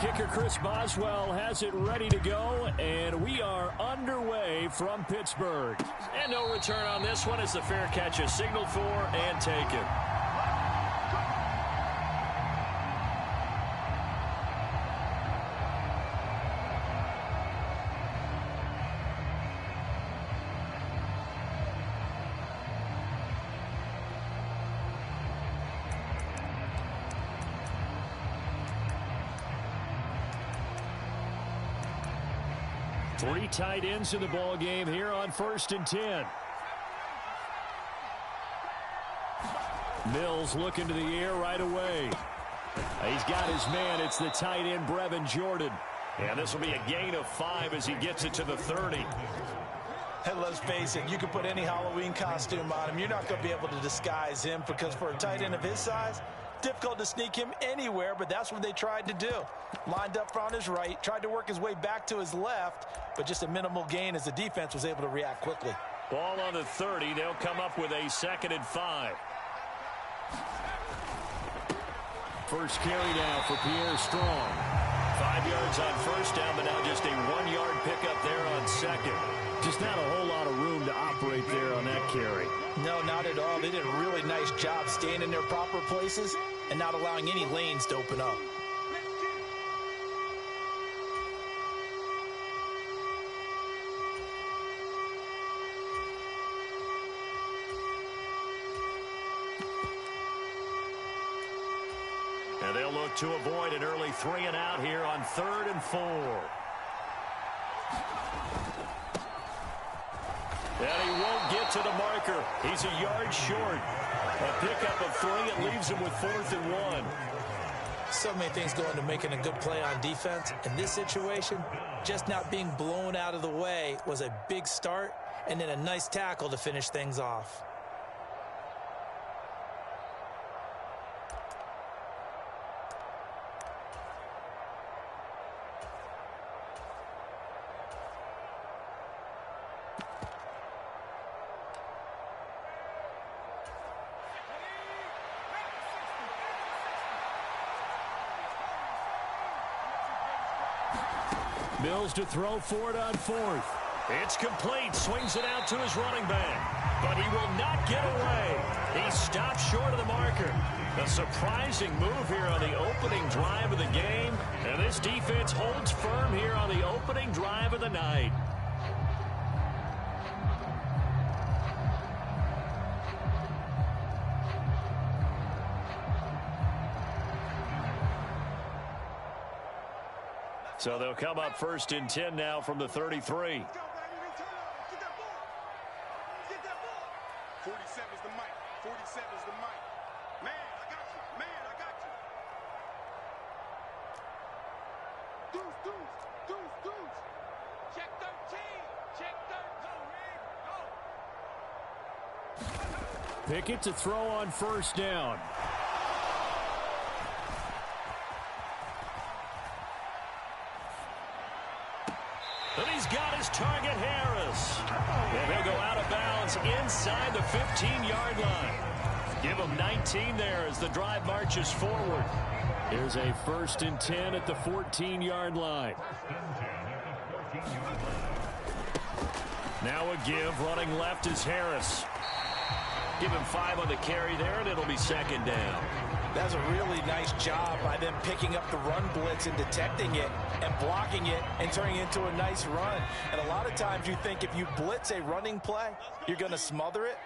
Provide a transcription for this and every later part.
Kicker Chris Boswell has it ready to go, and we are underway from Pittsburgh. And no return on this one as the fair catch is signaled for and taken. Three tight ends in the ball game here on 1st and 10. Mills looking to the air right away. He's got his man. It's the tight end, Brevin Jordan. And this will be a gain of 5 as he gets it to the 30. And let's face it, you can put any Halloween costume on him. You're not going to be able to disguise him because for a tight end of his size, difficult to sneak him anywhere, but that's what they tried to do. Lined up on his right, tried to work his way back to his left, but just a minimal gain as the defense was able to react quickly. Ball on the 30. They'll come up with a 2nd and 5. First carry now for Pierre Strong. 5 yards on first down, but now just a 1-yard pickup there on 2nd. Just not a whole lot of room to operate there on that carry. No, not at all. They did a really nice job staying in their proper places and not allowing any lanes to open up. And they'll look to avoid an early 3 and out here on 3rd and 4. And he won't get to the marker. He's a yard short. A pickup of 3. It leaves him with 4th and 1. So many things go into making a good play on defense. In this situation, just not being blown out of the way was a big start, and then a nice tackle to finish things off. Mills to throw for it on 4th. It's complete. Swings it out to his running back. But he will not get away. He stopped short of the marker. A surprising move here on the opening drive of the game. And this defense holds firm here on the opening drive of the night. So they'll come up 1st and 10 now from the 33. 47 is the mic. 47 is the mic. Man, I got you. Man, I got you. Deuce, deuce, deuce, deuce. Check 13. Check 13. Go. Pickett to throw on 1st down. And he's got his target, Harris. And he'll go out of bounds inside the 15-yard line. Give him 19 there as the drive marches forward. Here's a 1st and 10 at the 14-yard line. Now a give. Running left is Harris. Give him 5 on the carry there, and it'll be 2nd down. That's a really nice job by them picking up the run blitz and detecting it and blocking it and turning it into a nice run. And a lot of times you think if you blitz a running play, you're going to smother it.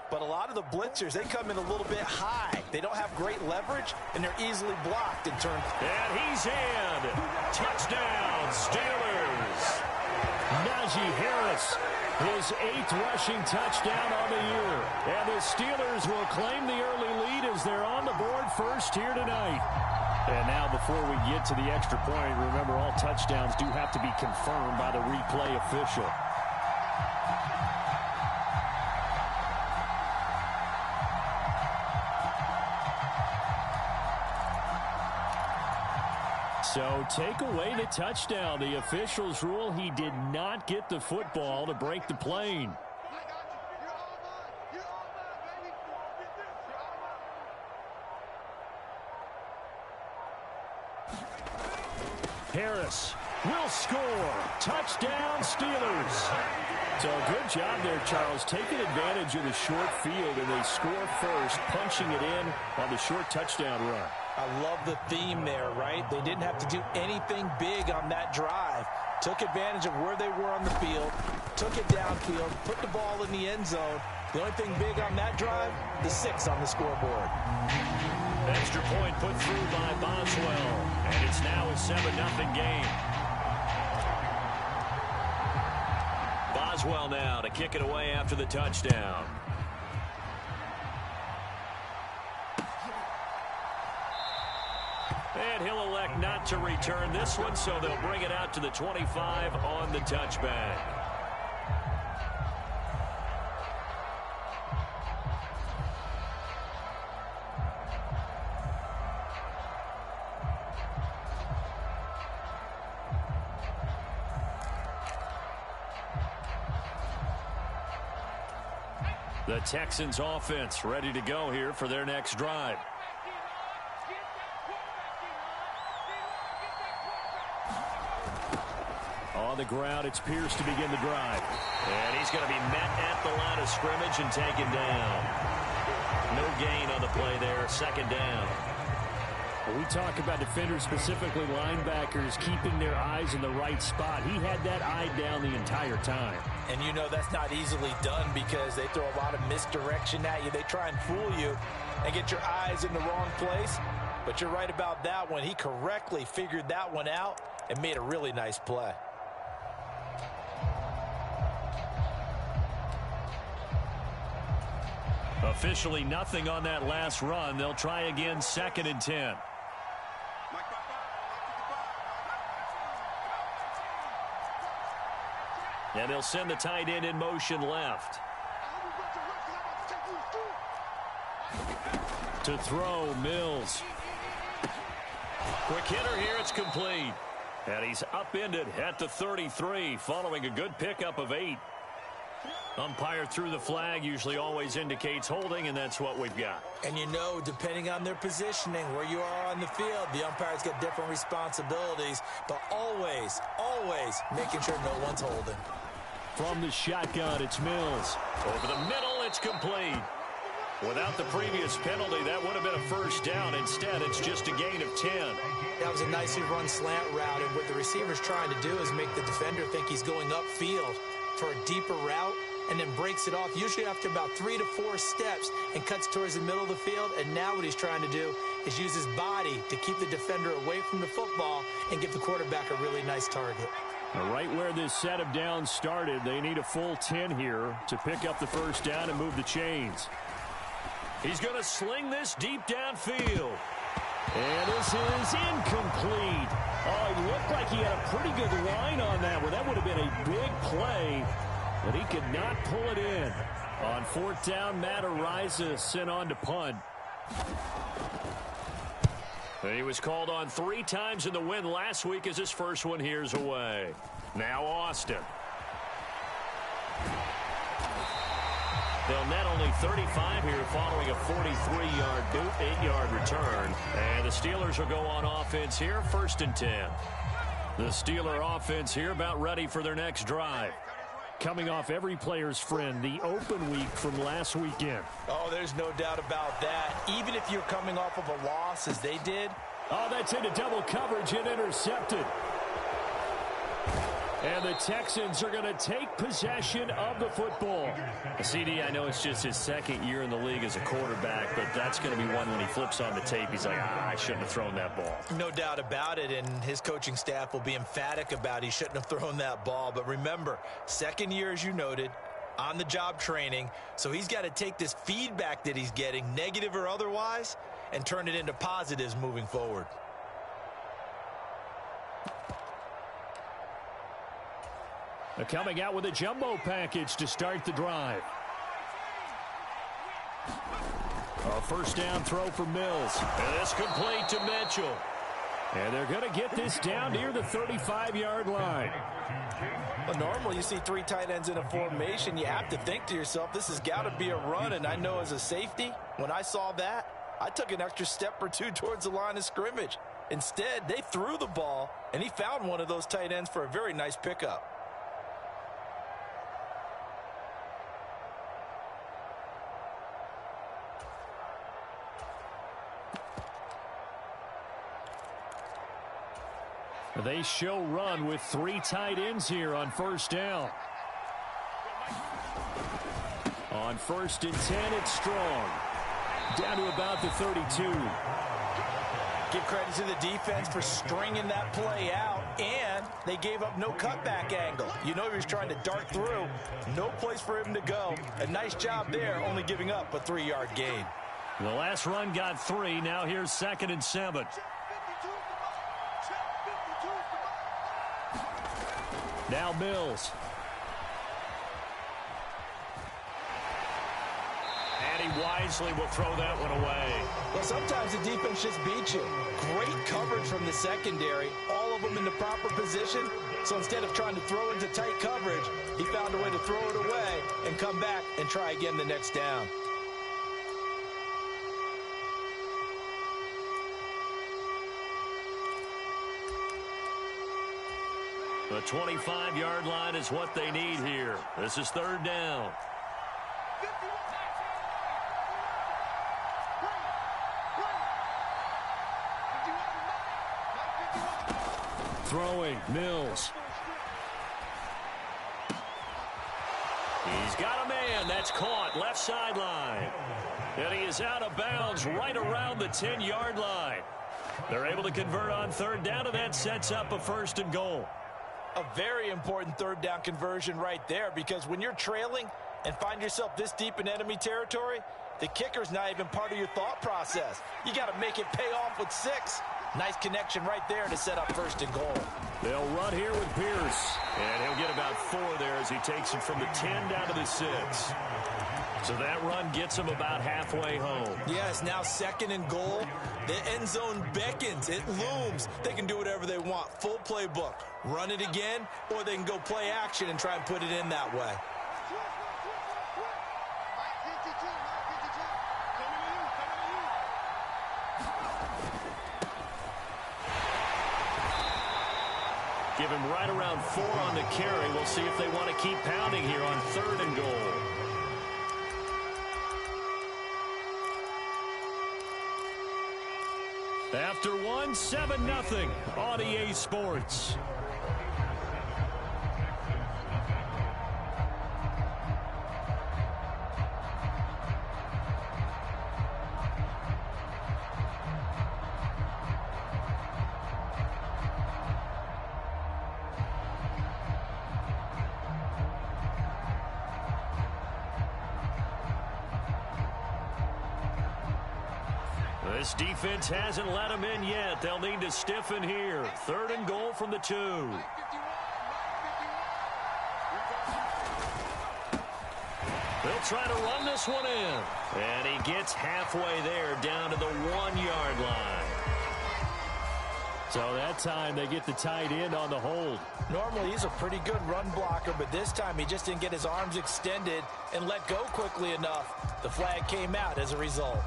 But a lot of the blitzers, they come in a little bit high. They don't have great leverage, and they're easily blocked in turn. And he's in. Touchdown, Steelers. Najee Harris, his 8th rushing touchdown on the year. And the Steelers will claim the early lead as they're on the board first here tonight. And now before we get to the extra point, remember all touchdowns do have to be confirmed by the replay official. So take away the touchdown. The officials rule he did not get the football to break the plane. Harris will score. Touchdown, Steelers. So good job there, Charles, taking advantage of the short field, and they score first, punching it in on the short touchdown run. I love the theme there, right? They didn't have to do anything big on that drive. Took advantage of where they were on the field, took it downfield, put the ball in the end zone. The only thing big on that drive, the 6 on the scoreboard. Extra point put through by Boswell, and it's now a 7-0 game. Boswell now to kick it away after the touchdown. And he'll elect not to return this one, so they'll bring it out to the 25 on the touchback. The Texans offense ready to go here for their next drive. On the ground, it's Pierce to begin the drive. And he's going to be met at the line of scrimmage and taken down. No gain on the play there, second down. When we talk about defenders, specifically linebackers, keeping their eyes in the right spot. He had that eye down the entire time. And you know that's not easily done because they throw a lot of misdirection at you. They try and fool you and get your eyes in the wrong place. But you're right about that one. He correctly figured that one out and made a really nice play. Officially nothing on that last run. They'll try again, 2nd and 10. And they'll send the tight end in motion left. To throw, Mills. Quick hitter here, it's complete. And he's upended at the 33 following a good pickup of 8. Umpire threw the flag, usually always indicates holding, and that's what we've got. And you know, depending on their positioning, where you are on the field, the umpire's got different responsibilities, but always, always making sure no one's holding. From the shotgun, it's Mills. Over the middle, it's complete. Without the previous penalty, that would have been a first down. Instead, it's just a gain of 10. That was a nicely run slant route, and what the receiver's trying to do is make the defender think he's going upfield for a deeper route, and then breaks it off, usually after about 3 to 4 steps, and cuts towards the middle of the field. And now what he's trying to do is use his body to keep the defender away from the football and give the quarterback a really nice target. Right where this set of downs started, they need a full 10 here to pick up the first down and move the chains. He's going to sling this deep downfield. And this is incomplete. Oh, he looked like he had a pretty good line on that one. That would have been a big play, but he could not pull it in. On 4th down, Matt Ariza sent on to punt. He was called on 3 times in the win last week as his first one here's away. Now Austin. They'll net only 35 here following a 43-yard boot, 8-yard return. And the Steelers will go on offense here, 1st and 10. The Steeler offense here about ready for their next drive. Coming off every player's friend, the open week from last weekend. Oh, there's no doubt about that. Even if you're coming off of a loss as they did. Oh, that's into double coverage and intercepted. And the Texans are going to take possession of the football. CD, I know it's just his 2nd year in the league as a quarterback, but that's going to be one when he flips on the tape. He's like, I shouldn't have thrown that ball. No doubt about it, and his coaching staff will be emphatic about he shouldn't have thrown that ball. But remember, 2nd year, as you noted, on-the-job training, so he's got to take this feedback that he's getting, negative or otherwise, and turn it into positives moving forward. They're coming out with a jumbo package to start the drive. A first down throw for Mills. And it's complete to Mitchell. And they're going to get this down near the 35-yard line. Well, normally you see 3 tight ends in a formation. You have to think to yourself, this has got to be a run. And I know as a safety, when I saw that, I took an extra step or 2 towards the line of scrimmage. Instead, they threw the ball, and he found one of those tight ends for a very nice pickup. They show run with 3 tight ends here on first down. On 1st and 10, it's Strong. Down to about the 32. Give credit to the defense for stringing that play out, and they gave up no cutback angle. You know he was trying to dart through. No place for him to go. A nice job there, only giving up a 3-yard gain. The last run got 3. Now here's 2nd and 7. Now Mills. And he wisely will throw that one away. Well, sometimes the defense just beats you. Great coverage from the secondary. All of them in the proper position. So instead of trying to throw into tight coverage, he found a way to throw it away and come back and try again the next down. The 25-yard line is what they need here. This is 3rd down. Throwing, Mills. He's got a man. That's caught. Left sideline. And he is out of bounds right around the 10-yard line. They're able to convert on 3rd down, and that sets up a 1st and goal. A very important 3rd down conversion right there, because when you're trailing and find yourself this deep in enemy territory, the kicker's not even part of your thought process. You got to make it pay off with 6. Nice connection right there to set up 1st and goal. They'll run here with Pierce, and he'll get about 4 there as he takes him from the 10 down to the 6. So that run gets him about halfway home. Yes, now 2nd and goal. The end zone beckons. It looms. They can do whatever they want. Full playbook. Run it again, or they can go play action and try and put it in that way. Give him right around 4 on the carry. We'll see if they want to keep pounding here on 3rd and goal. After 1, 7-0 on EA Sports. This defense hasn't let them in yet. They'll need to stiffen here. 3rd and goal from the 2. They'll try to run this one in. And he gets halfway there down to the 1-yard line. So that time they get the tight end on the hold. Normally he's a pretty good run blocker, but this time he just didn't get his arms extended and let go quickly enough. The flag came out as a result.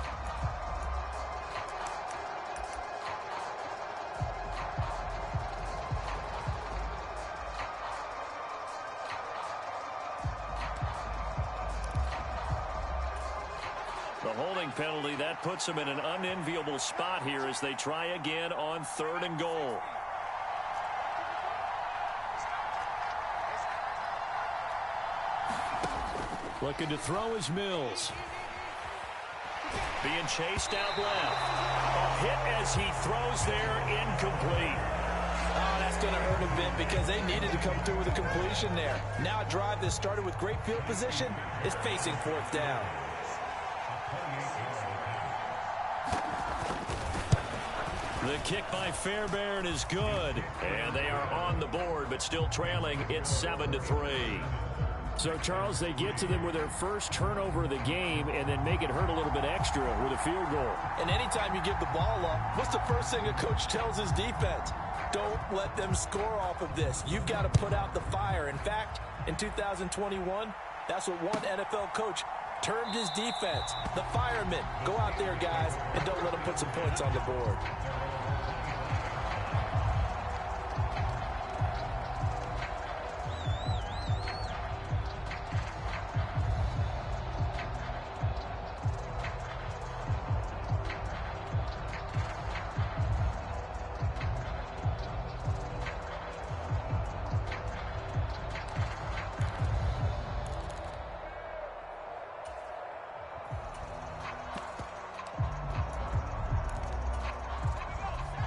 The holding penalty, that puts them in an unenviable spot here as they try again on 3rd and goal. Looking to throw is Mills. Being chased out left. A hit as he throws there, incomplete. Oh, that's going to hurt a bit because they needed to come through with a completion there. Now a drive that started with great field position is facing 4th down. The kick by Fairbairn is good. And they are on the board, but still trailing. It's 7-3. So, Charles, they get to them with their first turnover of the game and then make it hurt a little bit extra with a field goal. And anytime you give the ball up, what's the first thing a coach tells his defense? Don't let them score off of this. You've got to put out the fire. In fact, in 2021, that's what one NFL coach termed his defense. The firemen. Go out there, guys, and don't let them put some points on the board.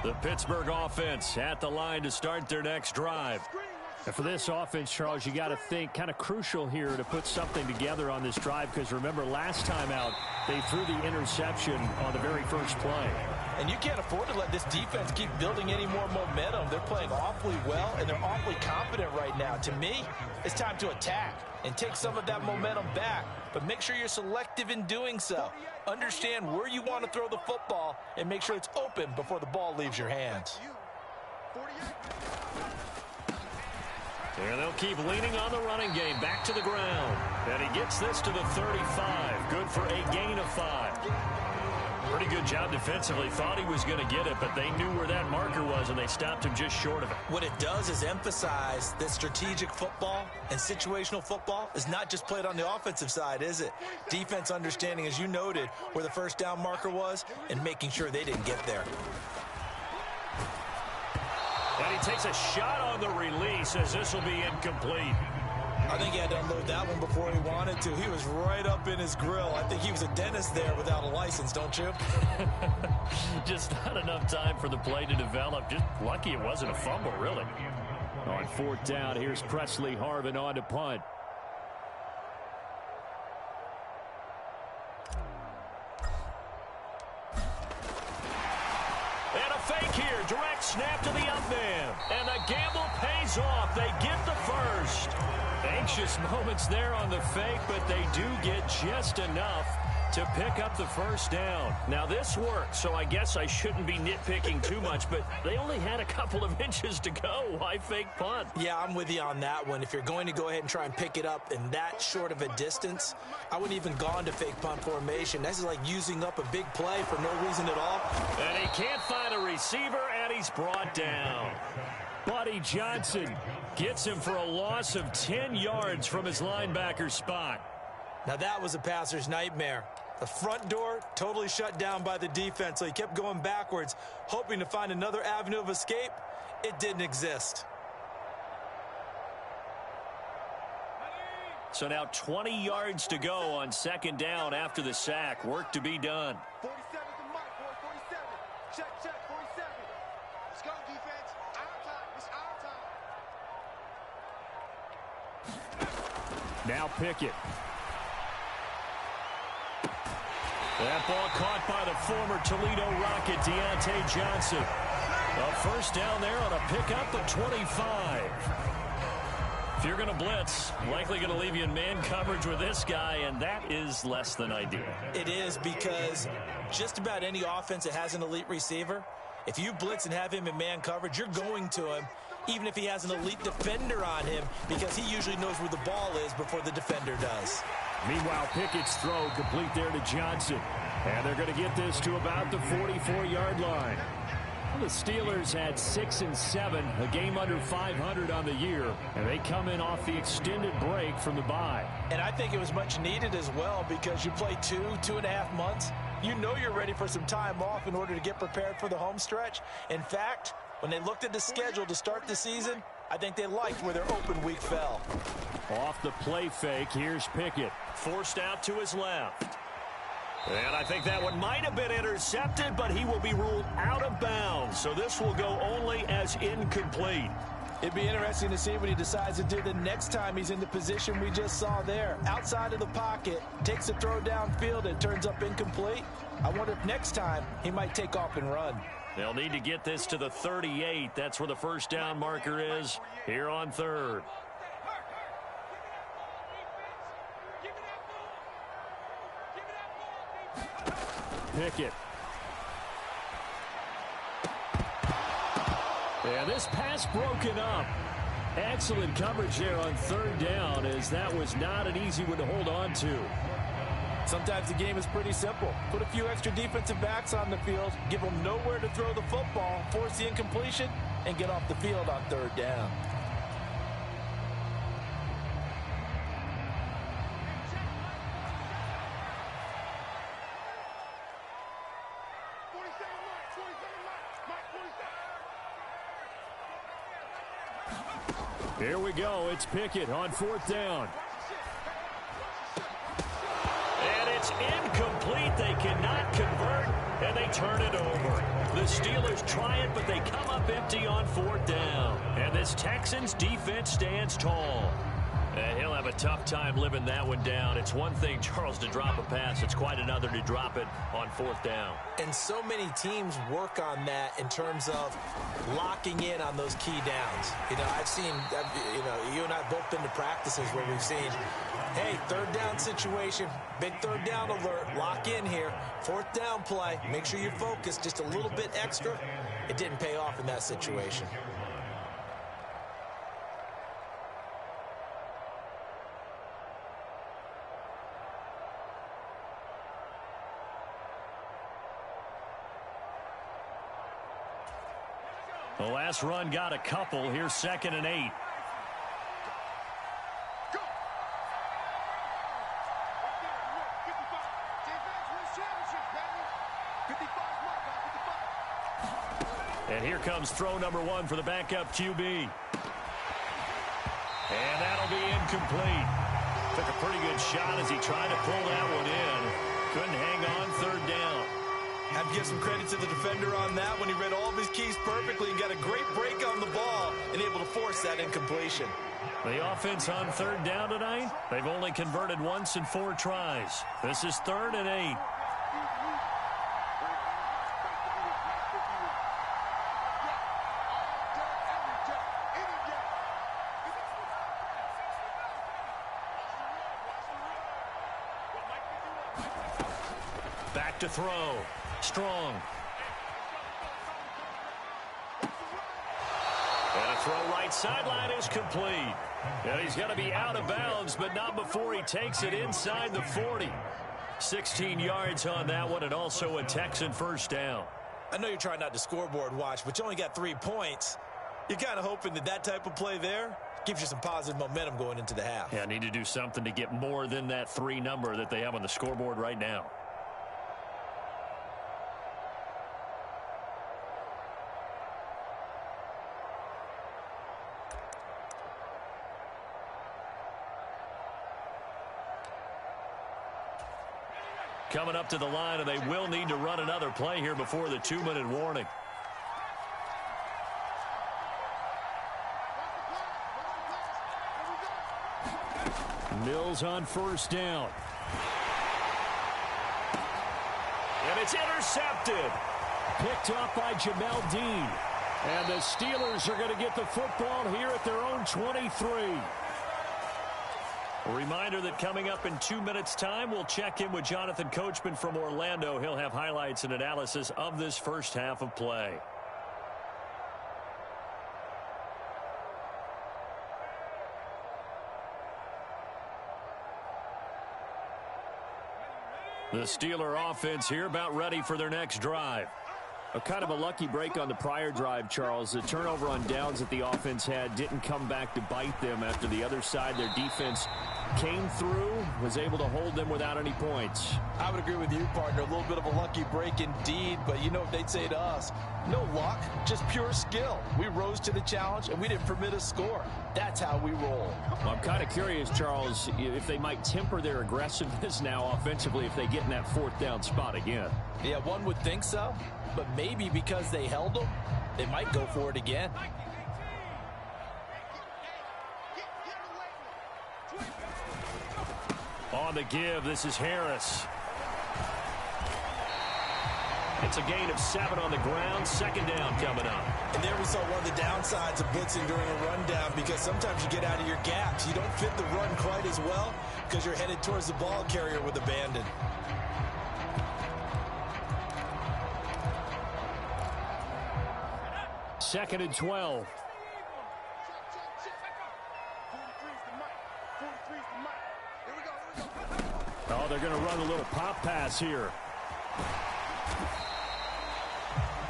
The Pittsburgh offense at the line to start their next drive. And for this offense, Charles, you got to think kind of crucial here to put something together on this drive, because remember last time out they threw the interception on the very first play. And you can't afford to let this defense keep building any more momentum. They're playing awfully well, and they're awfully confident right now. To me, it's time to attack and take some of that momentum back, but make sure you're selective in doing so. Understand where you want to throw the football and make sure it's open before the ball leaves your hands. There they'll keep leaning on the running game back to the ground. And he gets this to the 35. Good for a gain of 5. Pretty good job defensively. Thought he was going to get it, but they knew where that marker was, and they stopped him just short of it. What it does is emphasize that strategic football and situational football is not just played on the offensive side, is it? Defense understanding, as you noted, where the first down marker was and making sure they didn't get there. And he takes a shot on the release as this will be incomplete. I think he had to unload that one before he wanted to. He was right up in his grill. I think he was a dentist there without a license, don't you? Just not enough time for the play to develop. Just lucky it wasn't a fumble, really. On fourth down, here's Presley Harvin on to punt. And a fake here. Direct snap to the up man. And the gamble pays off. They get the first. Anxious moments there on the fake, but they do get just enough to pick up the first down. Now, this worked, so I guess I shouldn't be nitpicking too much, but they only had a couple of inches to go. Why fake punt? Yeah, I'm with you on that one. If you're going to go ahead and try and pick it up in that short of a distance, I wouldn't even gone to fake punt formation. This is like using up a big play for no reason at all. And he can't find a receiver, and he's brought down. Buddy Johnson gets him for a loss of 10 yards from his linebacker spot. Now that was a passer's nightmare. The front door totally shut down by the defense, so he kept going backwards, hoping to find another avenue of escape. It didn't exist. So now 20 yards to go on second down after the sack. Work to be done. 47 to Mike, boy, 47. Check, check, 47. Let's go, defense. Our time. It's our time. Now Pickett. That ball caught by the former Toledo Rocket, Deontay Johnson. A first down there on a pickup of 25. If you're going to blitz, likely going to leave you in man coverage with this guy, and that is less than ideal. It is, because just about any offense that has an elite receiver, if you blitz and have him in man coverage, you're going to him, even if he has an elite defender on him, because he usually knows where the ball is before the defender does. Meanwhile, Pickett's throw complete there to Johnson. And they're going to get this to about the 44-yard line. The Steelers had 6 and 7, a game under 500 on the year, and they come in off the extended break from the bye. And I think it was much needed as well, because you play 2.5 months. You know you're ready for some time off in order to get prepared for the home stretch. In fact, when they looked at the schedule to start the season, I think they liked where their open week fell. Off the play fake, here's Pickett. Forced out to his left. And I think that one might have been intercepted, but he will be ruled out of bounds. So this will go only as incomplete. It'd be interesting to see what he decides to do the next time he's in the position we just saw there. Outside of the pocket, takes a throw downfield, and turns up incomplete. I wonder if next time he might take off and run. They'll need to get this to the 38. That's where the first down marker is here on third. Pickett. And this pass broken up. Excellent coverage there on third down, as that was not an easy one to hold on to. Sometimes the game is pretty simple. Put a few extra defensive backs on the field, give them nowhere to throw the football, force the incompletion, and get off the field on third down. Here we go. It's Pickett on fourth down. And it's incomplete. They cannot convert. and they turn it over. The Steelers try it, but they come up empty on 4th down. And this Texans defense stands tall. And he'll have a tough time living that one down. It's one thing, Charles, to drop a pass. It's quite another to drop it on 4th down. And so many teams work on that in terms of locking in on those key downs. I've seen, you and I have both been to practices where we've seen, hey, 3rd down situation, big 3rd down alert, lock in here, 4th down play, make sure you're focused just a little bit extra. It didn't pay off in that situation. The last run got a couple. Here's 2nd and 8. And here comes throw number 1 for the backup QB. And that'll be incomplete. Took a pretty good shot as he tried to pull that one in. Couldn't hang on 3rd down. Have to give some credit to the defender on that when he read all of his keys perfectly and got a great break on the ball and able to force that incompletion. The offense on 3rd down tonight, they've only converted once in 4 tries. This is 3rd and 8. Back to throw. Strong. And a throw right sideline is complete. And he's going to be out of bounds, but not before he takes it inside the 40. 16 yards on that one, and also a Texan 1st down. I know you're trying not to scoreboard watch, but you only got 3 points. You're kind of hoping that type of play there gives you some positive momentum going into the half. Yeah, need to do something to get more than that 3 number that they have on the scoreboard right now. Coming up to the line, and they will need to run another play here before the 2-minute warning. Mills on 1st down. And it's intercepted. Picked up by Jamel Dean. And the Steelers are going to get the football here at their own 23. A reminder that coming up in 2 minutes' time, we'll check in with Jonathan Coachman from Orlando. He'll have highlights and analysis of this first half of play. The Steeler offense here about ready for their next drive. A kind of a lucky break on the prior drive, Charles. The turnover on downs that the offense had didn't come back to bite them after the other side. Their defense came through, was able to hold them without any points. I would agree with you, partner. A little bit of a lucky break indeed, but you know what they'd say to us? No luck, just pure skill. We rose to the challenge, and we didn't permit a score. That's how we roll. Well, I'm kind of curious, Charles, if they might temper their aggressiveness now offensively if they get in that 4th down spot again. Yeah, one would think so, but maybe because they held them, they might go for it again. On the give, this is Harris. It's a gain of 7 on the ground. 2nd down coming up. And there we saw one of the downsides of blitzing during a rundown, because sometimes you get out of your gaps. You don't fit the run quite as well because you're headed towards the ball carrier with abandon. Second and 12. Oh, they're going to run a little pop pass here.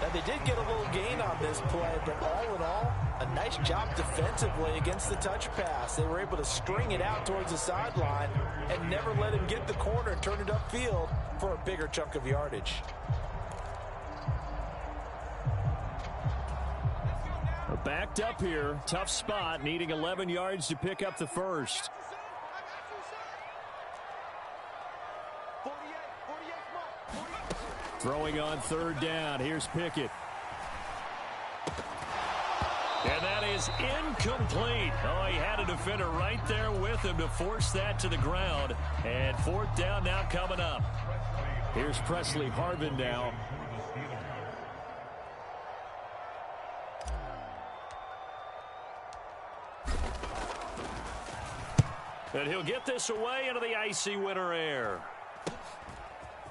Now, they did get a little gain on this play, but all in all, a nice job defensively against the touch pass. They were able to string it out towards the sideline and never let him get the corner and turn it upfield for a bigger chunk of yardage. Backed up here. Tough spot, needing 11 yards to pick up the first. Throwing on third down. Here's Pickett. And that is incomplete. Oh, he had a defender right there with him to force that to the ground. And fourth down now coming up. Here's Presley Harvin now. And he'll get this away into the icy winter air.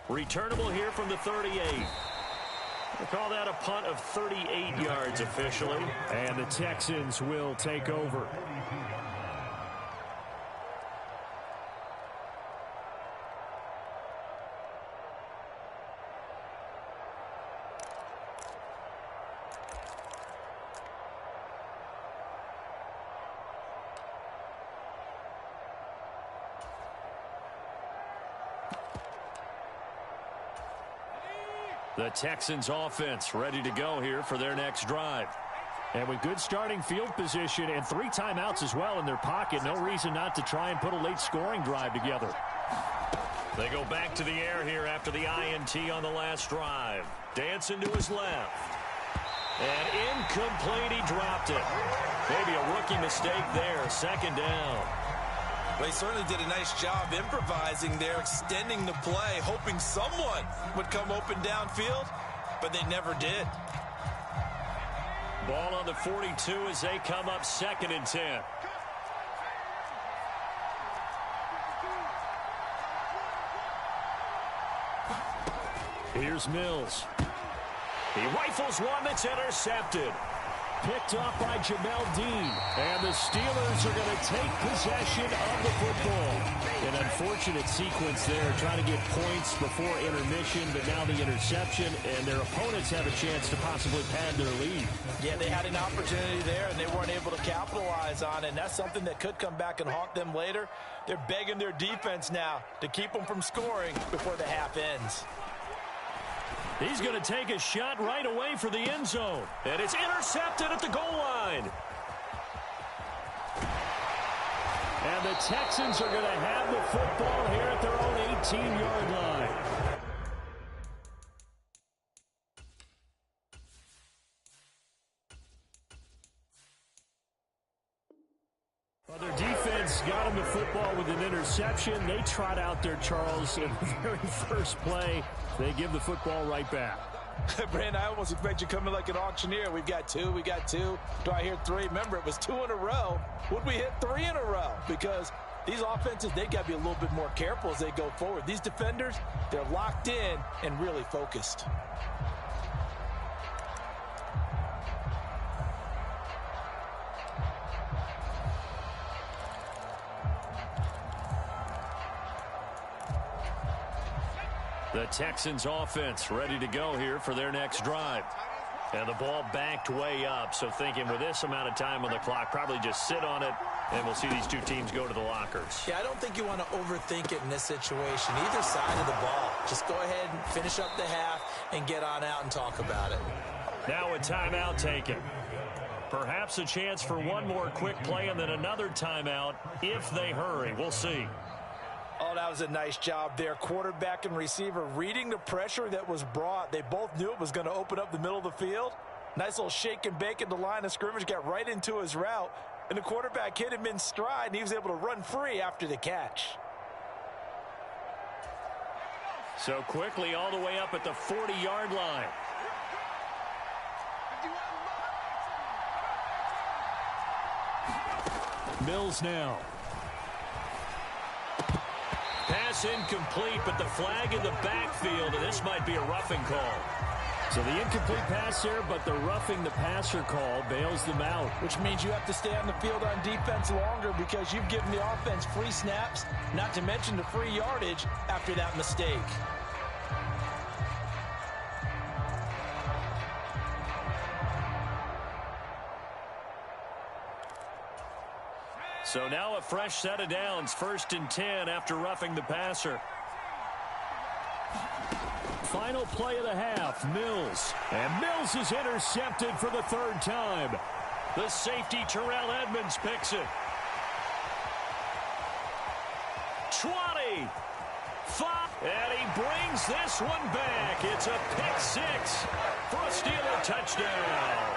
Returnable here from the 38. We'll call that a punt of 38 yards officially. And the Texans will take over. The Texans offense ready to go here for their next drive. And with good starting field position and 3 timeouts as well in their pocket, no reason not to try and put a late scoring drive together. They go back to the air here after the INT on the last drive. Dancing to his left. And incomplete, he dropped it. Maybe a rookie mistake there, second down. Well, he certainly did a nice job improvising there, extending the play, hoping someone would come open downfield, but they never did. Ball on the 42 as they come up 2nd and 10. Here's Mills. He rifles one that's intercepted. Picked off by Jamel Dean. And the Steelers are going to take possession of the football. An unfortunate sequence there, trying to get points before intermission, but now the interception, and their opponents have a chance to possibly pad their lead. Yeah, they had an opportunity there, and they weren't able to capitalize on it, and that's something that could come back and haunt them later. They're begging their defense now to keep them from scoring before the half ends. He's going to take a shot right away for the end zone. And it's intercepted at the goal line. And the Texans are going to have the football here at their own 18-yard line. Well, their defense got them the football with an interception. They trot out there, Charles, in the very first play. They give the football right back. Brandon, I almost expect you coming like an auctioneer. We've got 2, we got 2. Do I hear 3? Remember, it was 2 in a row. Would we hit 3 in a row? Because these offenses, they got to be a little bit more careful as they go forward. These defenders, they're locked in and really focused. The Texans offense ready to go here for their next drive. And the ball backed way up. So thinking with this amount of time on the clock, probably just sit on it, and we'll see these two teams go to the lockers. Yeah, I don't think you want to overthink it in this situation. Either side of the ball. Just go ahead and finish up the half and get on out and talk about it. Now a timeout taken. Perhaps a chance for one more quick play and then another timeout if they hurry. We'll see. Oh, that was a nice job there. Quarterback and receiver reading the pressure that was brought. They both knew it was going to open up the middle of the field. Nice little shake and bake at the line of scrimmage, got right into his route. And the quarterback hit him in stride, and he was able to run free after the catch. So quickly all the way up at the 40-yard line. Mills now. Pass incomplete, but the flag in the backfield, and this might be a roughing call. So the incomplete pass there, but the roughing the passer call bails them out. Which means you have to stay on the field on defense longer because you've given the offense free snaps, not to mention the free yardage after that mistake. So now a fresh set of downs, 1st and 10 after roughing the passer. Final play of the half, Mills. And Mills is intercepted for the 3rd time. The safety, Terrell Edmonds, picks it. 20, 5. And he brings this one back. It's a pick six for a Steeler touchdown.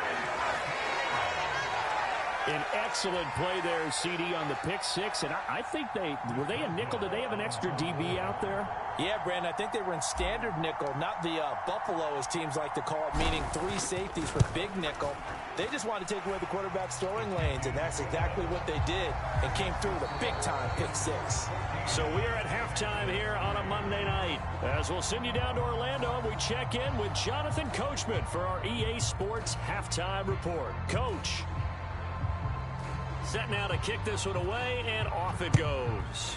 An excellent play there, CD, on the pick six. And I think were they a nickel? Did they have an extra DB out there? Yeah, Brandon, I think they were in standard nickel, not the Buffalo, as teams like to call it, meaning 3 safeties for big nickel. They just wanted to take away the quarterback's throwing lanes, and that's exactly what they did, and came through with a big-time pick six. So we are at halftime here on a Monday night. As we'll send you down to Orlando, and we check in with Jonathan Coachman for our EA Sports Halftime Report. Coach. Set now to kick this one away, and off it goes.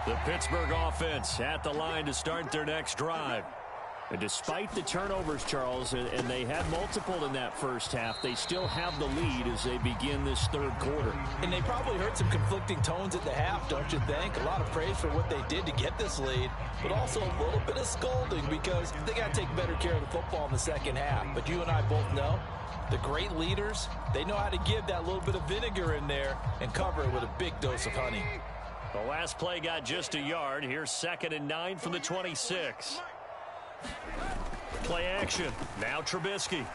The Pittsburgh offense at the line to start their next drive. And despite the turnovers, Charles, and they had multiple in that first half, they still have the lead as they begin this third quarter. And they probably heard some conflicting tones at the half, don't you think? A lot of praise for what they did to get this lead, but also a little bit of scolding because they got to take better care of the football in the second half. But you and I both know the great leaders, they know how to give that little bit of vinegar in there and cover it with a big dose of honey. The last play got just a yard. Here's 2nd and 9 from the 26. Play action. Now Trubisky.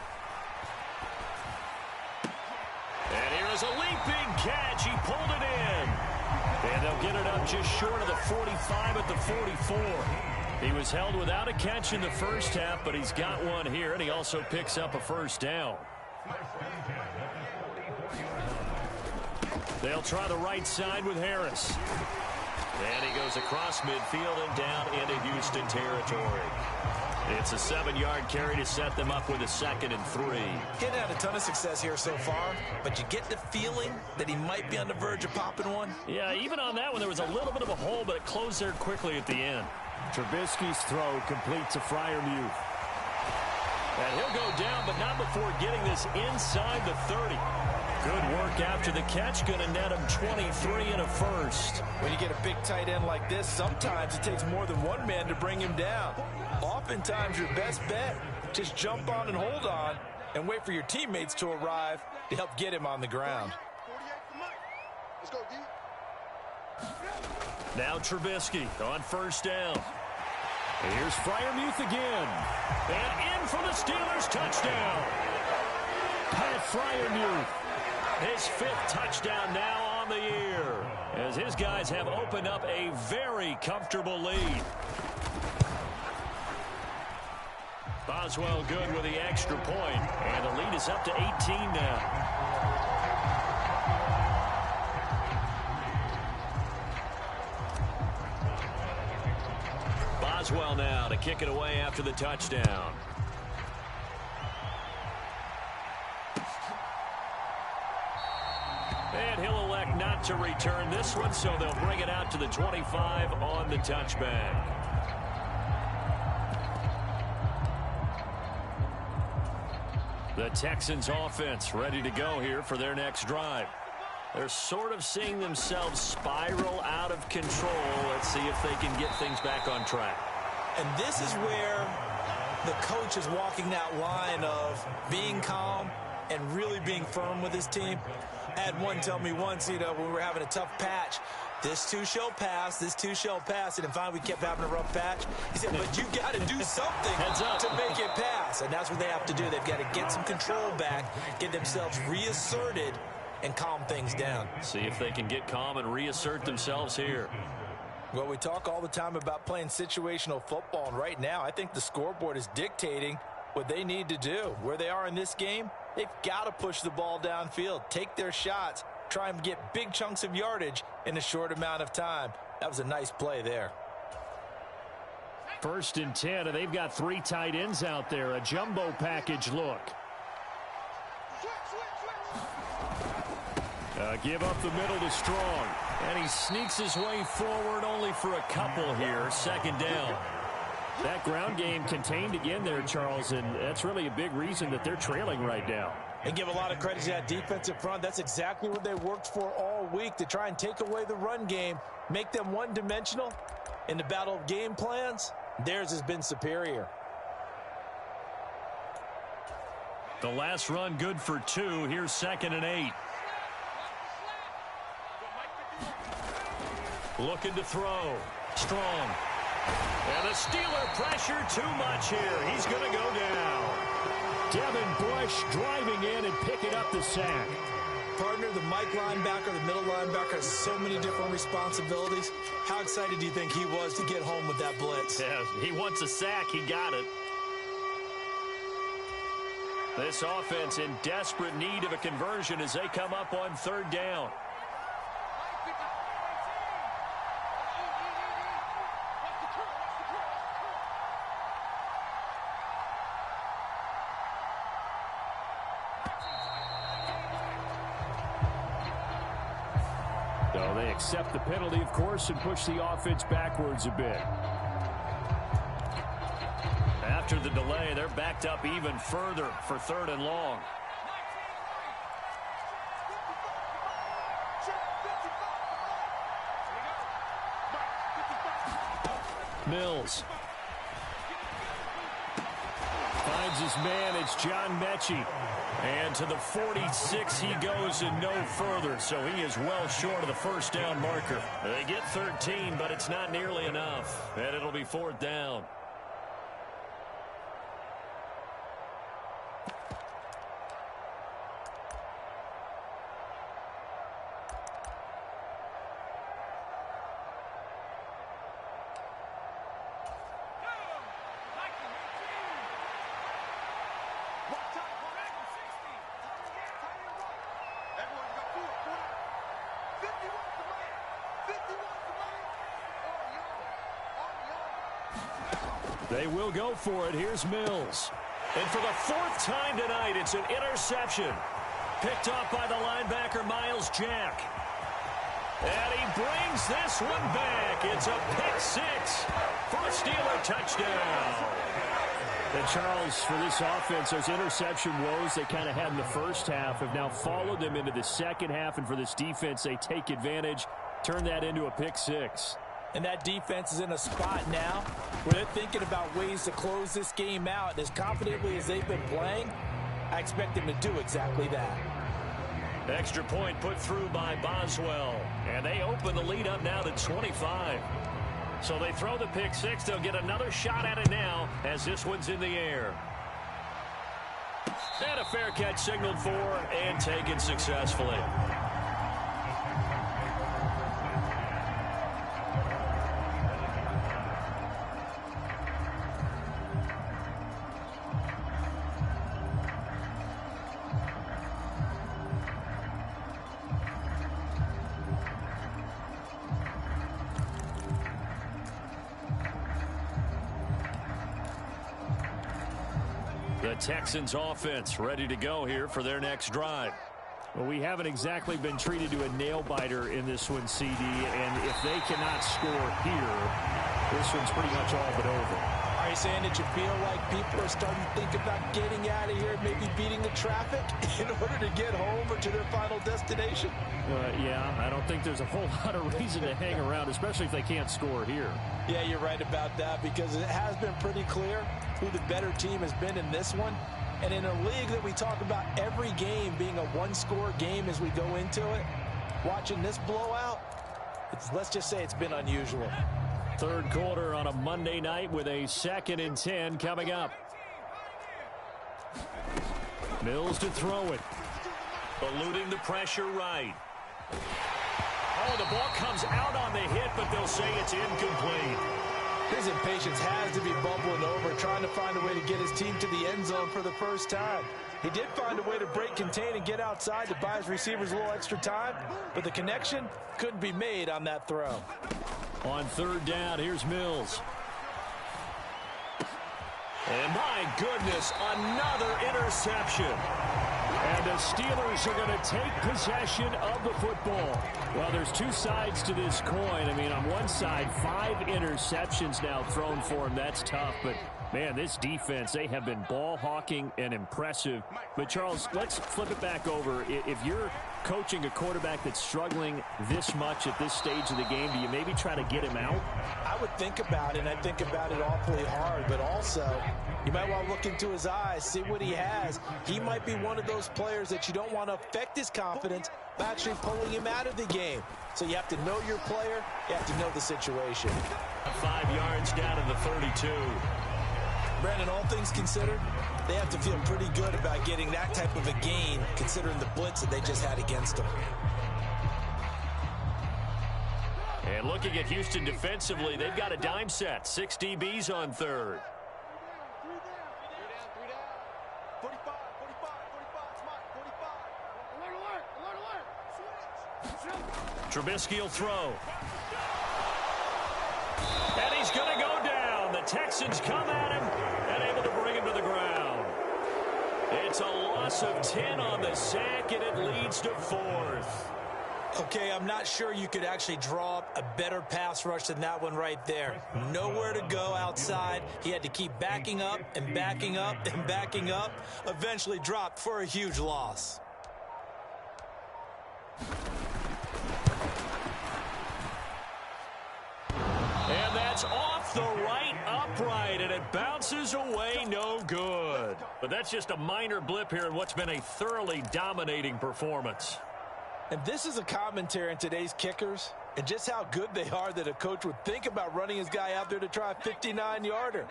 And here is a leaping catch. He pulled it in. And they'll get it up just short of the 45 at the 44. He was held without a catch in the first half, but he's got one here, and he also picks up a first down. They'll try the right side with Harris. And he goes across midfield and down into Houston territory. It's a 7-yard carry to set them up with a 2nd and 3. He hadn't had a ton of success here so far, but you get the feeling that he might be on the verge of popping one. Yeah, even on that one, there was a little bit of a hole, but it closed there quickly at the end. Trubisky's throw completes a Freiermuth. And he'll go down, but not before getting this inside the 30. Good work after the catch. Going to net him 23 and a first. When you get a big tight end like this, sometimes it takes more than one man to bring him down. Oftentimes, your best bet, just jump on and hold on and wait for your teammates to arrive to help get him on the ground. Let's go, D. Now Trubisky on first down. And here's Freiermuth again. And in for the Steelers touchdown. Pat Freiermuth. His 5th touchdown now on the year, as his guys have opened up a very comfortable lead. Boswell good with the extra point, and the lead is up to 18 now. Boswell now to kick it away after the touchdown. And he'll elect not to return this one, so they'll bring it out to the 25 on the touchback. The Texans offense ready to go here for their next drive. They're sort of seeing themselves spiral out of control. Let's see if they can get things back on track. And this is where the coach is walking that line of being calm and really being firm with his team. I had one tell me once, when we were having a tough patch, this too shall pass, this too shall pass. And then finally we kept having a rough patch. He said, but you got to do something to make it pass. And that's what they have to do. They've got to get some control back, get themselves reasserted, and calm things down. See if they can get calm and reassert themselves here. Well, we talk all the time about playing situational football, and right now I think the scoreboard is dictating what they need to do. Where they are in this game, they've got to push the ball downfield, take their shots, try and get big chunks of yardage in a short amount of time. That was a nice play there. 1st and 10, and they've got 3 tight ends out there. A jumbo package look. Give up the middle to Strong. And he sneaks his way forward only for a couple here. 2nd down. That ground game contained again there, Charles, and that's really a big reason that they're trailing right now. And give a lot of credit to that defensive front. That's exactly what they worked for all week, to try and take away the run game, make them one-dimensional. In the battle of game plans, theirs has been superior. The last run good for 2. Here's 2nd and 8. Looking to throw. Strong. And the Steeler pressure too much here. He's going to go down. Devin Bush driving in and picking up the sack. Partner, the Mike linebacker, the middle linebacker has so many different responsibilities. How excited do you think he was to get home with that blitz? Yeah, he wants a sack. He got it. This offense in desperate need of a conversion as they come up on 3rd down. So they accept the penalty, of course, and push the offense backwards a bit. After the delay, they're backed up even further for 3rd and long. Mills finds his man. It's John Mechie. And to the 46 he goes and no further. So he is well short of the 1st down marker. They get 13, but it's not nearly enough. And it'll be 4th down. They will go for it. Here's Mills. And for the 4th time tonight, it's an interception. Picked off by the linebacker, Miles Jack. And he brings this one back. It's a pick 6 for a Steeler touchdown. And Charles, for this offense, those interception woes they kind of had in the first half have now followed them into the second half. And for this defense, they take advantage, turn that into a pick 6. And that defense is in a spot now where they're thinking about ways to close this game out. As confidently as they've been playing, I expect them to do exactly that. Extra point put through by Boswell. And they open the lead up now to 25. So they throw the pick 6. They'll get another shot at it now as this one's in the air. And a fair catch signaled for and taken successfully. The Texans offense ready to go here for their next drive. Well, we haven't exactly been treated to a nail-biter in this one, CD, and if they cannot score here, this one's pretty much all but over. Are you saying that you feel like people are starting to think about getting out of here, maybe beating the traffic in order to get home or to their final destination? Yeah, I don't think there's a whole lot of reason to hang around, especially if they can't score here. Yeah, you're right about that, because it has been pretty clear who the better team has been in this one. And in a league that we talk about every game being a one-score game as we go into it, watching this blowout, let's just say it's been unusual. Third quarter on a Monday night with a 2nd and 10 coming up. Mills to throw it. Eluding the pressure right. Oh, the ball comes out on the hit, but they'll say it's incomplete. His impatience has to be bubbling over, trying to find a way to get his team to the end zone for the first time. He did find a way to break contain and get outside to buy his receivers a little extra time, but the connection couldn't be made on that throw. On 3rd down, here's Mills. And my goodness, another interception. And the Steelers are going to take possession of the football. Well, there's two sides to this coin. I mean, on one side, 5 interceptions now thrown for him. That's tough. But, man, this defense, they have been ball hawking and impressive. But, Charles, let's flip it back over. If you're coaching a quarterback that's struggling this much at this stage of the game, do you maybe try to get him out? I would think about it, and I think about it awfully hard. But also, you might want to look into his eyes, see what he has. He might be one of those players that you don't want to affect his confidence by actually pulling him out of the game. So you have to know your player. You have to know the situation. 5 yards down to the 32. Brandon, all things considered, they have to feel pretty good about getting that type of a gain, considering the blitz that they just had against them. And looking at Houston defensively, they've got a dime set. 6 DBs on third. 45, smart, 45. Trubisky will throw. And he's going to go down. The Texans come at him and able to bring him to the ground. It's a loss of 10 on the sack, and it leads to 4th. Okay, I'm not sure you could actually draw up a better pass rush than that one right there. Nowhere to go outside. He had to keep backing up and backing up and backing up. Eventually dropped for a huge loss. And that's off the right upright, and it bounces away no good. But that's just a minor blip here in what's been a thoroughly dominating performance. And this is a commentary on today's kickers and just how good they are that a coach would think about running his guy out there to try a 59-yarder.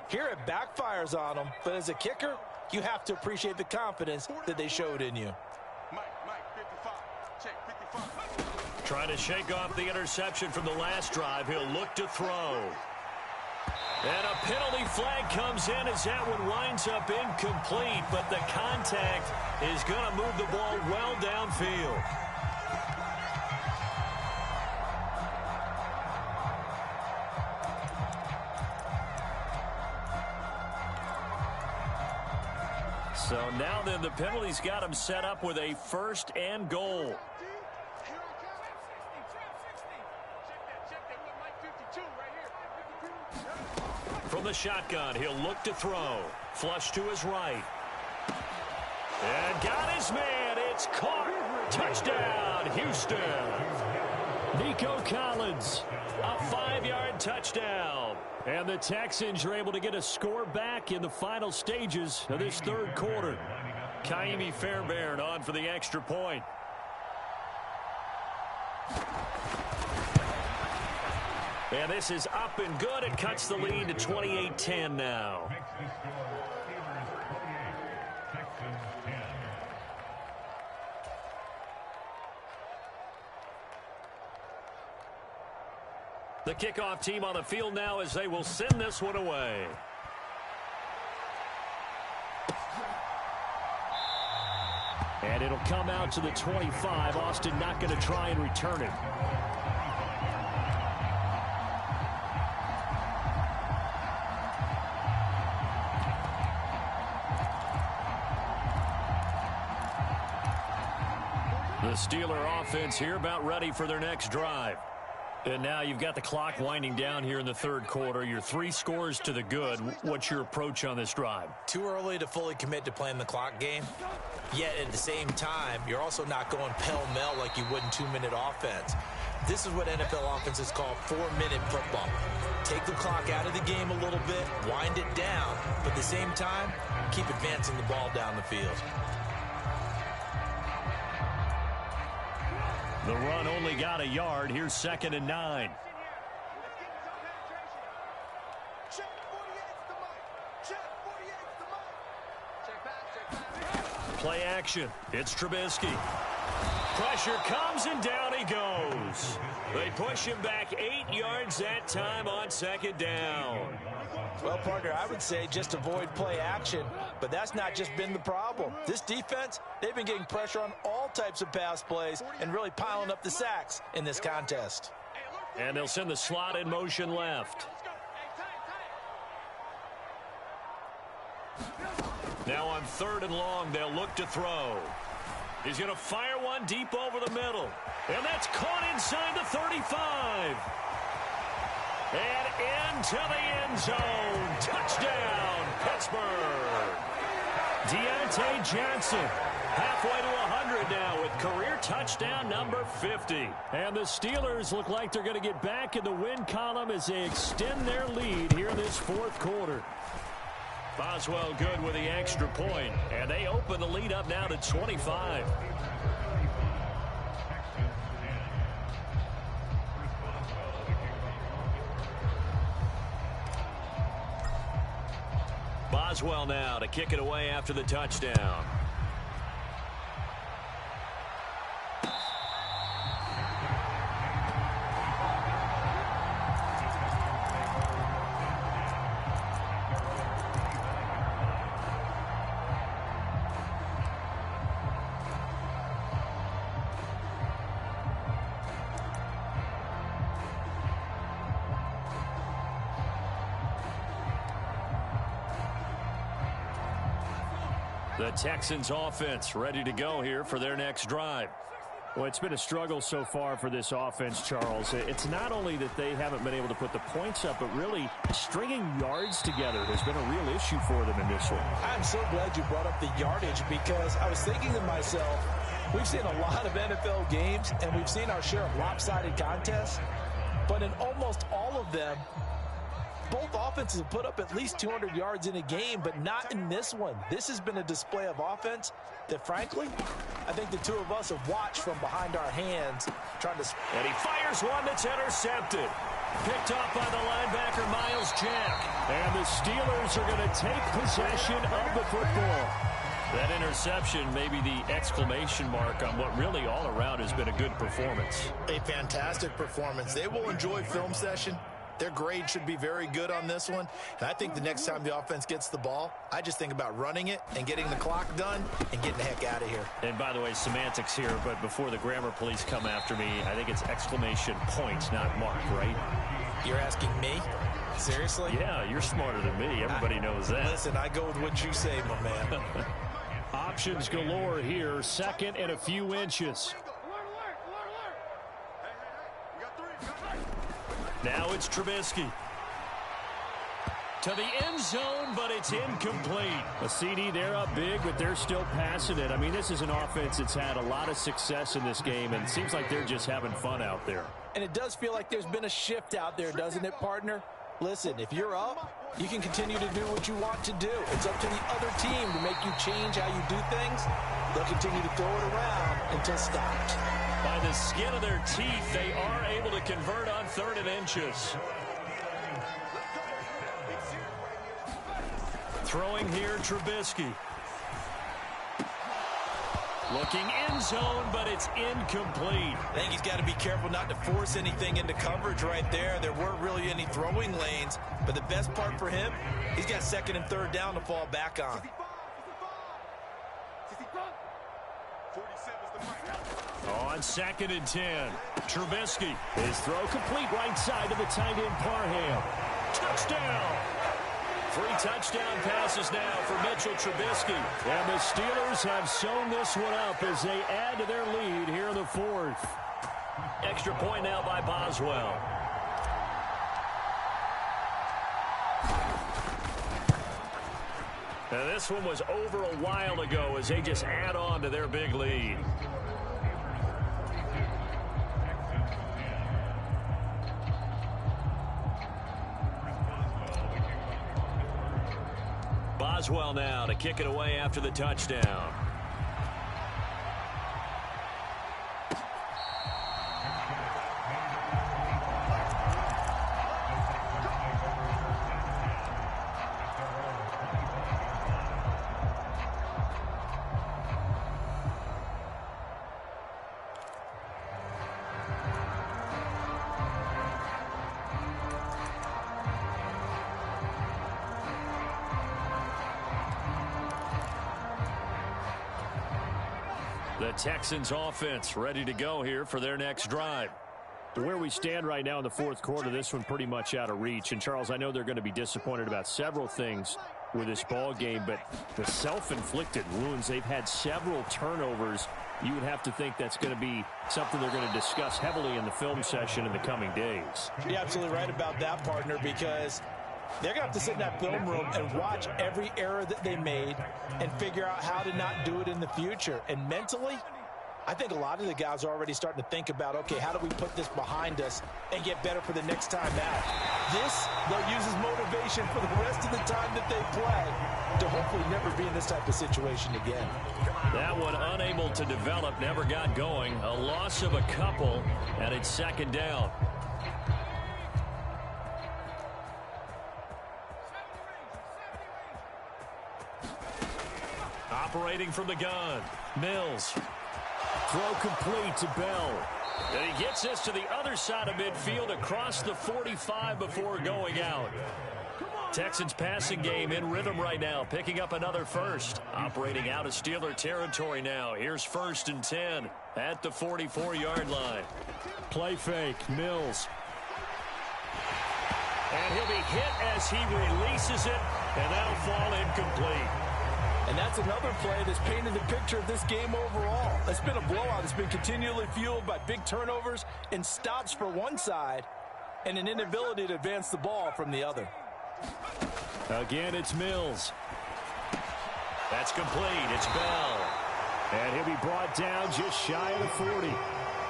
Here it backfires on him, but as a kicker, you have to appreciate the confidence that they showed in you. Mike, 55. Check, 55. Trying to shake off the interception from the last drive. He'll look to throw. And a penalty flag comes in as that one winds up incomplete, but the contact is going to move the ball well downfield. So now then the penalty's got him set up with a 1st and goal. From the shotgun, he'll look to throw. Flush to his right. And got his man. It's caught. Touchdown, Houston. Nico Collins, a 5-yard touchdown. And the Texans are able to get a score back in the final stages of this 3rd quarter. Kaimi Fairbairn on for the extra point. And this is up and good. It cuts the lead to 28-10 now. The kickoff team on the field now as they will send this one away. And it'll come out to the 25. Austin not going to try and return it. The Steeler offense here about ready for their next drive. And now you've got the clock winding down here in the 3rd quarter. You're 3 scores to the good. What's your approach on this drive? Too early to fully commit to playing the clock game. Yet at the same time, you're also not going pell-mell like you would in 2-minute offense. This is what NFL offenses call 4-minute football. Take the clock out of the game a little bit, wind it down, but at the same time, keep advancing the ball down the field. The run only got a yard. Here's 2nd and 9. Play action. It's Trubisky. Pressure comes and down he goes. They push him back 8 yards that time on 2nd down. Well, partner, I would say just avoid play action, but that's not just been the problem. This defense, they've been getting pressure on all types of pass plays and really piling up the sacks in this contest. And they'll send the slot in motion left. Now on 3rd and long, they'll look to throw. He's going to fire one deep over the middle. And that's caught inside the 35. And into the end zone. Touchdown, Pittsburgh. Deontay Johnson halfway to 100 now with career touchdown number 50. And the Steelers look like they're going to get back in the win column as they extend their lead here in this 4th quarter. Boswell good with the extra point, and they open the lead up now to 25. Boswell now to kick it away after the touchdown. The Texans offense ready to go here for their next drive. Well, it's been a struggle so far for this offense, Charles. It's not only that they haven't been able to put the points up, but really stringing yards together has been a real issue for them in this one. I'm so glad you brought up the yardage because I was thinking to myself, we've seen a lot of NFL games and we've seen our share of lopsided contests, but in almost all of them, both offenses have put up at least 200 yards in a game, but not in this one. This has been a display of offense that, frankly, I think the two of us have watched from behind our hands trying to... And he fires one that's intercepted. Picked off by the linebacker, Miles Jack. And the Steelers are going to take possession of the football. That interception may be the exclamation mark on what really all around has been a good performance. A fantastic performance. They will enjoy film session. Their grade should be very good on this one. And I think the next time the offense gets the ball, I just think about running it and getting the clock done and getting the heck out of here. And by the way, semantics here, but before the grammar police come after me, I think it's exclamation points, not mark, right? You're asking me? Seriously? Yeah, you're smarter than me. Everybody knows that. Listen, I go with what you say, my man. Options galore here. 2nd and a few inches. Now it's Trubisky. To the end zone, but it's incomplete. A CD, they're up big, but they're still passing it. I mean, this is an offense that's had a lot of success in this game, and it seems like they're just having fun out there. And it does feel like there's been a shift out there, doesn't it, partner? Listen, if you're up, you can continue to do what you want to do. It's up to the other team to make you change how you do things. They'll continue to throw it around until stopped. By the skin of their teeth, they are able to convert on 3rd and inches. Throwing here, Trubisky. Looking end zone, but it's incomplete. I think he's got to be careful not to force anything into coverage right there. There weren't really any throwing lanes, but the best part for him, he's got 2nd and 3rd down to fall back on. On 2nd and 10, Trubisky. His throw complete right side to the tight end Parham. Touchdown! 3 touchdown passes now for Mitchell Trubisky. And the Steelers have sewn this one up as they add to their lead here in the 4th. Extra point now by Boswell. Now this one was over a while ago as they just add on to their big lead. Boswell now to kick it away after the touchdown. The Texans offense ready to go here for their next drive. Where we stand right now in the 4th quarter, this one pretty much out of reach. And, Charles, I know they're going to be disappointed about several things. with this ball game, but the self-inflicted wounds, they've had several turnovers. You would have to think that's going to be something they're going to discuss heavily in the film session in the coming days. You're absolutely right about that, partner, because they're going to have to sit in that film room and watch every error that they made and figure out how to not do it in the future. And mentally, I think a lot of the guys are already starting to think about, okay, how do we put this behind us and get better for the next time out? This, they'll use as motivation for the rest of the time that they play to hopefully never be in this type of situation again. That one unable to develop, never got going. A loss of a couple, and it's second down. Operating from the gun, Mills. Throw complete to Bell. And he gets this to the other side of midfield across the 45 before going out. Texans passing game in rhythm right now, picking up another first. Operating out of Steeler territory now. Here's 1st and 10 at the 44-yard line. Play fake, Mills. And he'll be hit as he releases it, and that'll fall incomplete. And that's another play that's painted the picture of this game overall. It's been a blowout. It's been continually fueled by big turnovers and stops for one side and an inability to advance the ball from the other. Again, it's Mills. That's complete. It's Bell. And he'll be brought down just shy of the 40.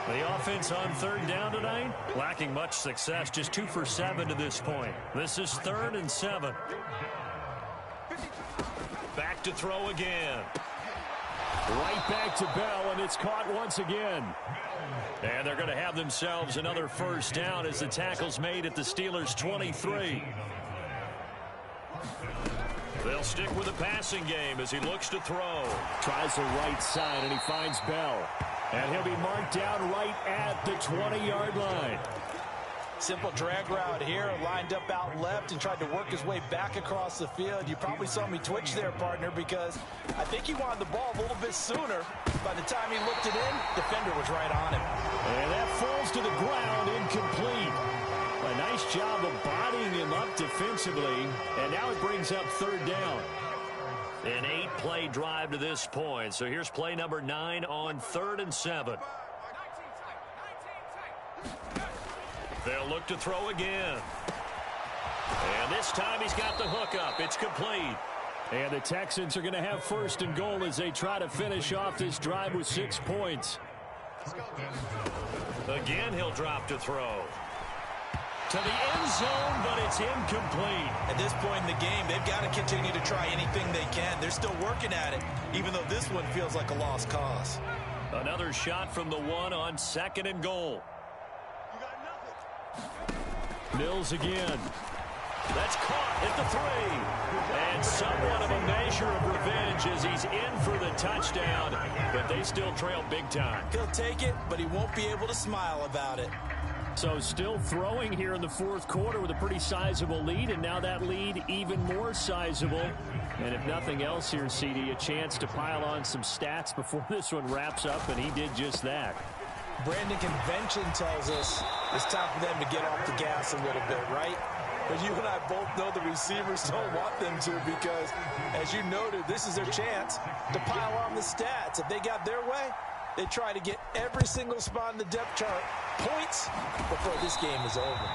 The offense on 3rd down tonight, lacking much success, just 2 for 7 to this point. This is 3rd and 7. Back to throw again. Right back to Bell, and it's caught once again. And they're going to have themselves another first down as the tackle's made at the Steelers' 23. They'll stick with the passing game as he looks to throw. Tries the right side, and he finds Bell. And he'll be marked down right at the 20-yard line. Simple drag route here, lined up out left and tried to work his way back across the field. You probably saw me twitch there, partner, because I think he wanted the ball a little bit sooner. By the time he looked it in, defender was right on him. And that falls to the ground, incomplete. A nice job of bodying him up defensively, and now it brings up 3rd down. An 8-play drive to this point, so here's play number 9 on 3rd and 7. They'll look to throw again. And this time he's got the hook up. It's complete. And the Texans are going to have 1st and goal as they try to finish off this drive with 6 points. Again, he'll drop to throw. To the end zone, but it's incomplete. At this point in the game, they've got to continue to try anything they can. They're still working at it, even though this one feels like a lost cause. Another shot from the 1 on 2nd and goal. Mills again. That's caught at the 3. And somewhat of a measure of revenge as he's in for the touchdown, but they still trail big time. He'll take it, but he won't be able to smile about it. So still throwing here in the 4th quarter with a pretty sizable lead, and now that lead even more sizable. And if nothing else here, CD, a chance to pile on some stats before this one wraps up, and he did just that. Brandon, convention tells us it's time for them to get off the gas a little bit, right? But you and I both know the receivers don't want them to because, as you noted, this is their chance to pile on the stats. If they got their way, they try to get every single spot in the depth chart points before this game is over.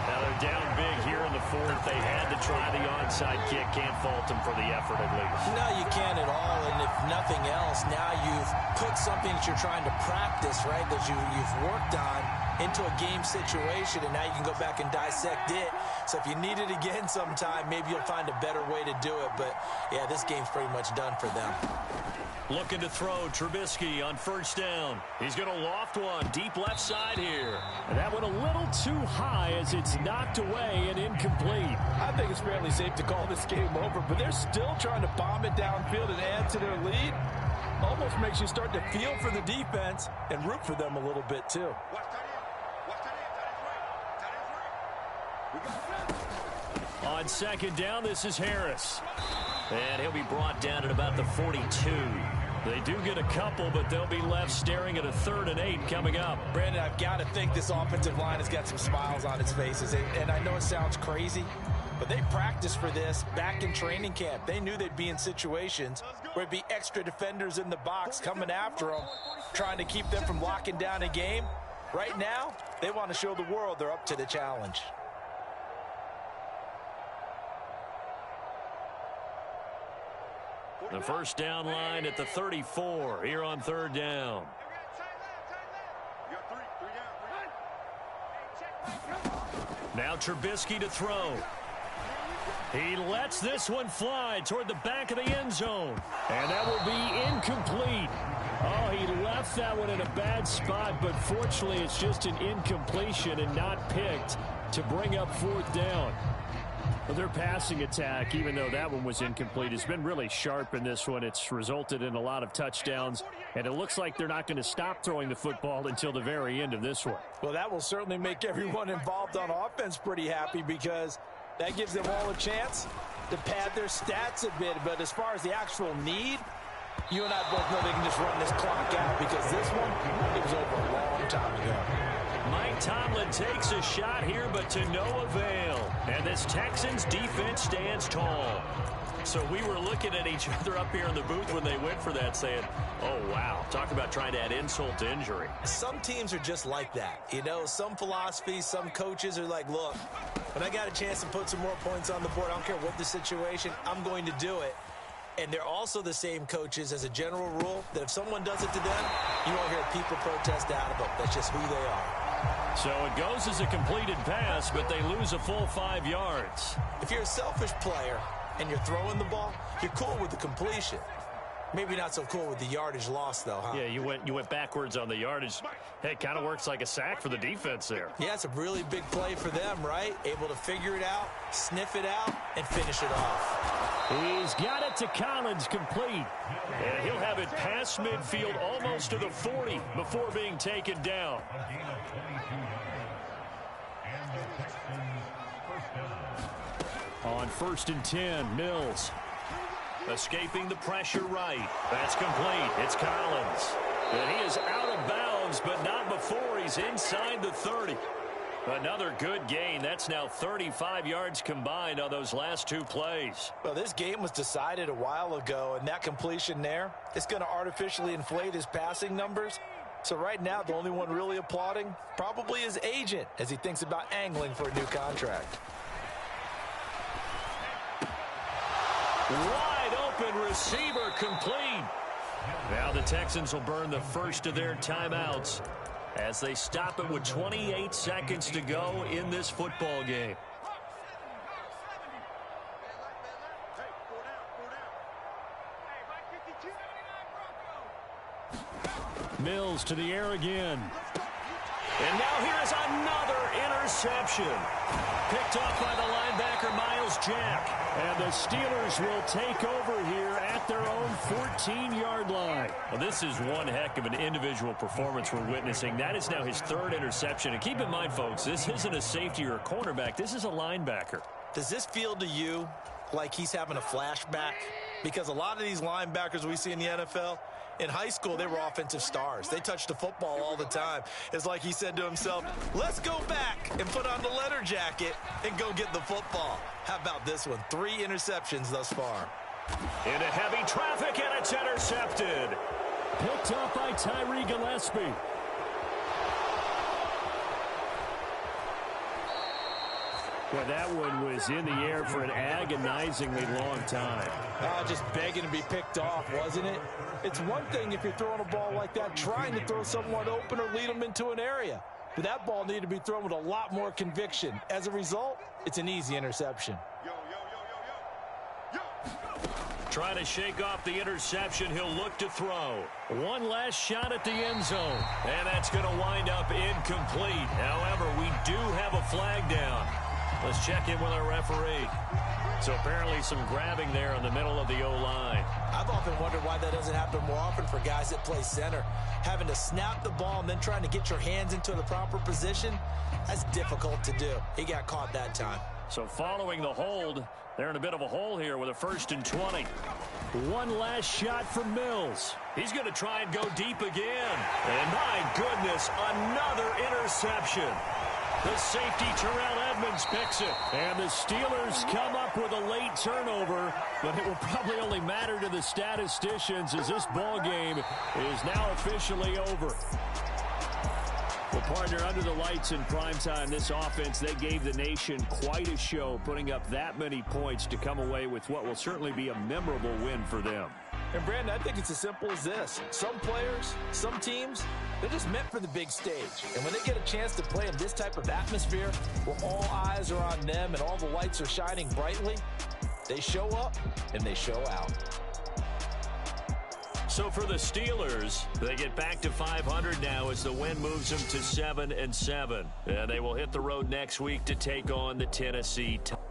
Now they're down big here in the 4th. They had to try the onside kick. Can't fault them for the effort at least. No, you can't at all. And if nothing else, now you've put something that you're trying to practice, right, that you've worked on into a game situation, and now you can go back and dissect it. So if you need it again sometime, maybe you'll find a better way to do it. But, yeah, this game's pretty much done for them. Looking to throw, Trubisky on 1st down. He's going to loft one deep left side here. And that one a little too high as it's knocked away and incomplete. I think it's fairly safe to call this game over, but they're still trying to bomb it downfield and add to their lead. Almost makes you start to feel for the defense and root for them a little bit too. On 2nd down, this is Harris. And he'll be brought down at about the 42. They do get a couple, but they'll be left staring at a 3rd and 8 coming up. Brandon, I've got to think this offensive line has got some smiles on its faces. And I know it sounds crazy, but they practiced for this back in training camp. They knew they'd be in situations where it'd be extra defenders in the box coming after them, trying to keep them from locking down a game. Right now, they want to show the world they're up to the challenge. The first down line at the 34 here on 3rd down. Now Trubisky to throw. He lets this one fly toward the back of the end zone. And that will be incomplete. Oh, he left that one in a bad spot, but fortunately it's just an incompletion and not picked to bring up 4th down. Well, their passing attack, even though that one was incomplete, has been really sharp in this one. It's resulted in a lot of touchdowns, and it looks like they're not going to stop throwing the football until the very end of this one. Well, that will certainly make everyone involved on offense pretty happy because that gives them all a chance to pad their stats a bit. But as far as the actual need, you and I both know they can just run this clock out because this one, it was over a long time ago. Mike Tomlin takes a shot here, but to no avail. And this Texans defense stands tall. So we were looking at each other up here in the booth when they went for that saying, oh, wow, talk about trying to add insult to injury. Some teams are just like that. You know, some philosophies, some coaches are like, look, when I got a chance to put some more points on the board, I don't care what the situation, I'm going to do it. And they're also the same coaches as a general rule that if someone does it to them, you won't hear people protest out of them. That's just who they are. So it goes as a completed pass, but they lose a full 5 yards. If you're a selfish player and you're throwing the ball, you're cool with the completion. Maybe not so cool with the yardage loss, though, huh? Yeah, you went backwards on the yardage. Hey, it kind of works like a sack for the defense there. Yeah, it's a really big play for them, right? Able to figure it out, sniff it out, and finish it off. He's got it to Collins, complete. And he'll have it past midfield almost to the 40 before being taken down. On 1st and 10, Mills. Escaping the pressure right. That's complete. It's Collins. And he is out of bounds, but not before he's inside the 30. Another good gain. That's now 35 yards combined on those last 2 plays. Well, this game was decided a while ago, and that completion there is going to artificially inflate his passing numbers. So right now, the only one really applauding probably his agent as he thinks about angling for a new contract. Wide open receiver, complete. Now the Texans will burn the first of their timeouts as they stop it with 28 seconds to go in this football game. Mills to the air again. And now here's another interception. Picked off by the linebacker, Miles Jack. And the Steelers will take over here at their own 14-yard line. Well, this is one heck of an individual performance we're witnessing. That is now his 3rd interception. And keep in mind, folks, this isn't a safety or a cornerback. This is a linebacker. Does this feel to you like he's having a flashback? Because a lot of these linebackers we see in the NFL, in high school, they were offensive stars. They touched the football all the time. It's like he said to himself, let's go back and put on the leather jacket and go get the football. How about this one? 3 interceptions thus far. Into heavy traffic, and it's intercepted. Picked up by Tyree Gillespie. Boy, that one was in the air for an agonizingly long time. Just begging to be picked off, wasn't it? It's one thing if you're throwing a ball like that, trying to throw someone open or lead them into an area. But that ball needed to be thrown with a lot more conviction. As a result, it's an easy interception. Trying to shake off the interception, he'll look to throw. One last shot at the end zone. And that's going to wind up incomplete. However, we do have a flag down. Let's check in with our referee. So apparently some grabbing there in the middle of the O-line. I've often wondered why that doesn't happen more often for guys that play center. Having to snap the ball and then trying to get your hands into the proper position, that's difficult to do. He got caught that time. So following the hold, they're in a bit of a hole here with a 1st and 20. One last shot from Mills. He's going to try and go deep again. And my goodness, another interception. The safety, Terrell Edmonds, picks it. And the Steelers come up with a late turnover, but it will probably only matter to the statisticians as this ball game is now officially over. Well, partner, under the lights in primetime, this offense, they gave the nation quite a show, putting up that many points to come away with what will certainly be a memorable win for them. And, Brandon, I think it's as simple as this. Some players, some teams, they're just meant for the big stage. And when they get a chance to play in this type of atmosphere where all eyes are on them and all the lights are shining brightly, they show up and they show out. So for the Steelers, they get back to 500 now as the win moves them to 7-7. And they will hit the road next week to take on the Tennessee Titans.